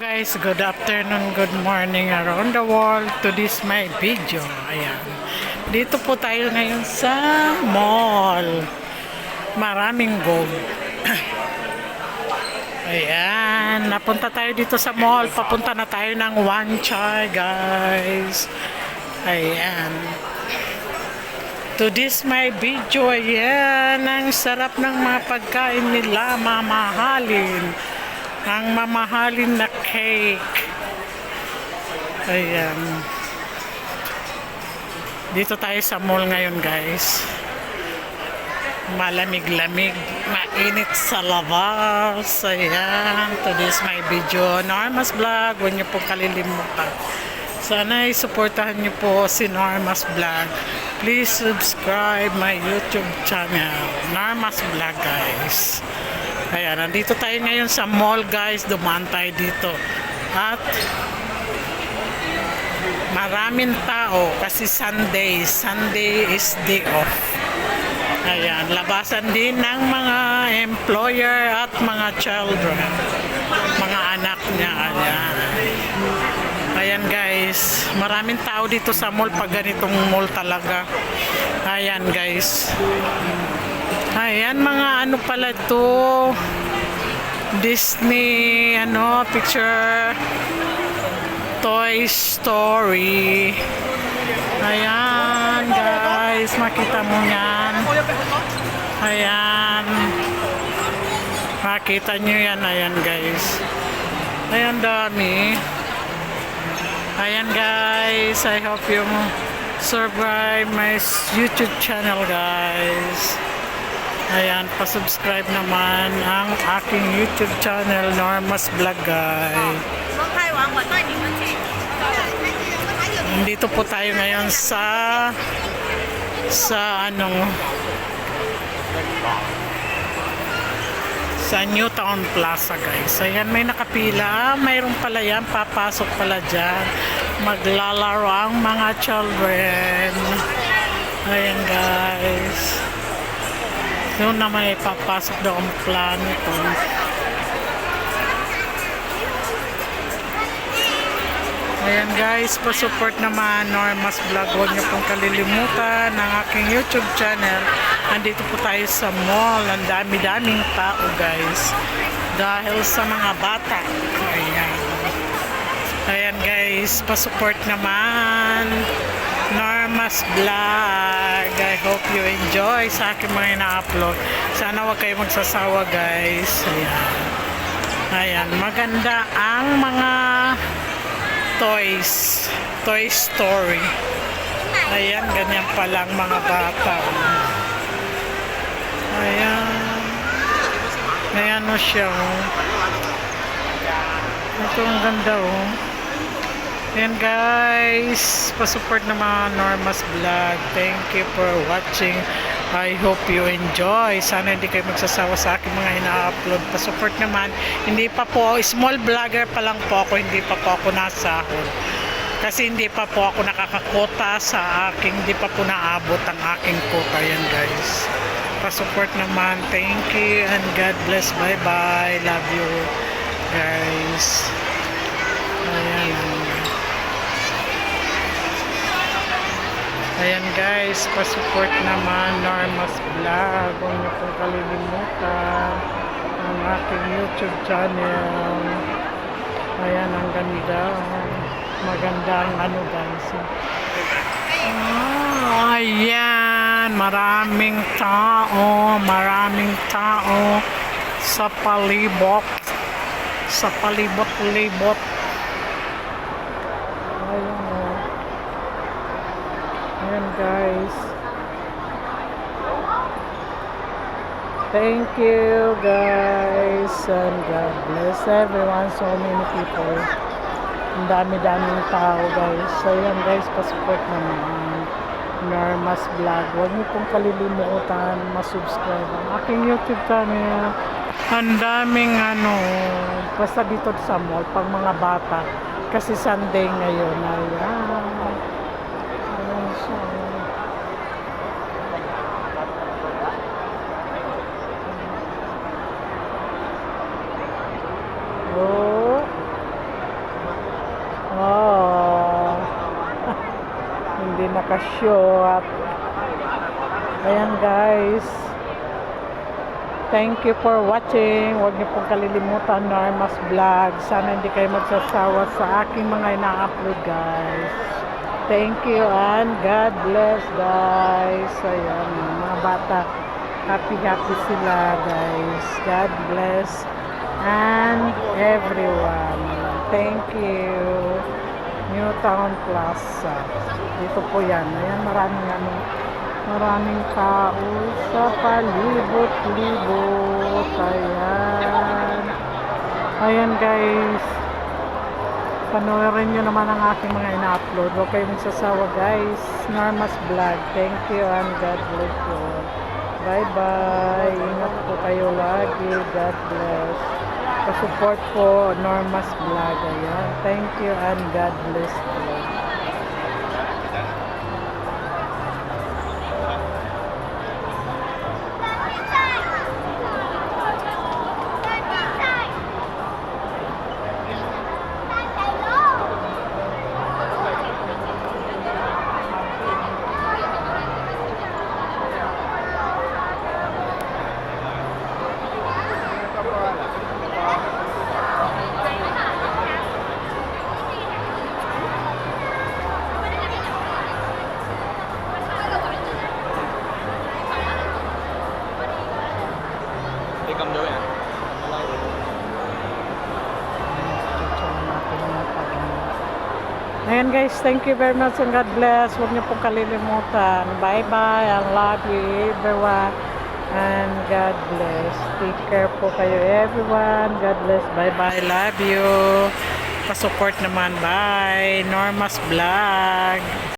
Guys, good afternoon, good morning around the world to this my video. Ayan. Dito po tayo ngayon sa mall. Maraming gold. Ayan, napunta tayo dito sa mall. Papunta na tayo ng Wan Chai, guys. Ayan. To this my video, ayan. Ang sarap ng mga pagkain nila, mamahalin. Ang mamahalin na cake. Ayan. Dito tayo sa mall ngayon, guys. Malamig-lamig, mainit sa labas. Ayan. To this my video, Norma's Vlog. Huwag niyo pong kalilimutan. Sana i-supportahan niyo po si Norma's Vlog. Please subscribe my YouTube channel, Norma's Vlog, guys. Ayan, nandito tayo ngayon sa mall, guys. Dumaan tayo dito. At maraming tao kasi Sunday. Sunday is day off. Ayan, labasan din ng mga employer at mga children. Mga anak niya. Ayan. Ayan, guys. Maraming tao dito sa mall pag ganitong mall talaga. Ayan, guys. Ayan, mga ano pala ito, Disney, picture, Toy Story. Ayan, guys, makita mo yan. Ayan, makita nyo yan. Ayan, guys. Ayan, dami. Ayan, guys, I hope you subscribe my YouTube channel, guys. Ayan, pa-subscribe naman ang aking YouTube channel, Norma's Vlog, guys. Dito po tayo ngayon sa Newtown Plaza, guys. Ayan, may nakapila. Mayroon pala yan, papasok pala dyan. Maglalaro ang mga children. Ayan, guys. Doon na may papasok daw ang plano ko. Ayan, guys, pa-support naman Norma's Vlog. Huwag niyo pong kalilimutan ng aking YouTube channel. Andito po tayo sa mall. Ang dami-daming tao, guys. Dahil sa mga bata. Ayan. Ayan, guys, pa-support naman Norma's Vlog. I hope you enjoy sa aking mga ina-upload. Sana wag kayo magsasawa, guys. Ayan. Ayan, maganda ang mga toys. Toy Story. Ayan, ganyan palang mga bata. Ayan. Ayan o siya. Ito ang ganda, oh. Ayan, guys, pa-support naman Norma's Vlog. Thank you for watching. I hope you enjoy. Sana hindi kayo magsasawa sa aking mga ina-upload. Pa-support naman. Hindi pa po, small vlogger pa lang po ako. Hindi pa po ako nasahod. Kasi hindi pa po ako nakakakota sa aking, hindi pa po naabot ang aking quota. Ayan, guys. Pa-support naman. Thank you and God bless. Bye-bye. Love you, guys. Ayan. Ayan, guys, pa-support naman Norma's Vlog. Huwag niyo pong kalilimutan ang aking YouTube channel. Ayan, ang ganda. Maganda ang guys. Ayan, maraming tao sa palibot. Sa palibot-libot. Ayan, ayan, guys. Thank you, guys, and God bless everyone. So many people. Ang dami-daming tao, guys. So ayan, guys, pa-support naman Norma's Vlog. Huwag niyo pong kalilimutan masubscribe ang aking YouTube channel. Ang daming basta dito sa mall pang mga bata kasi Sunday ngayon. Ayan. Ayan siya. Oh. nakashoot. Ayan guys. Thank you for watching. Huwag niyo pong kalilimutan Norma's Vlog. Sana hindi kayo magsasawa sa aking mga ina-upload guys. Thank you and God bless guys. Ayan, mga bata. Happy sila guys. God bless and everyone. Thank you. New Town Plaza. Dito po yan. Ayan, maraming tao sa palibot-libot. Ayan guys, panoorin nyo naman ang aking mga ina-upload. Huwag kayong magsasawa guys. Norma's Vlog. Thank you and God bless you. Bye bye. Ingat po kayo lagi. God bless. Pa-support po Norma's Vlog. Ayan. Thank you and God bless you. Ayan guys, thank you very much and God bless. Huwag niyo pong kalilimutan. Bye bye. I love you everyone. And God bless. Take care po kayo everyone. God bless. Bye bye. Love you. Pa-support naman. Bye. Norma's Vlog.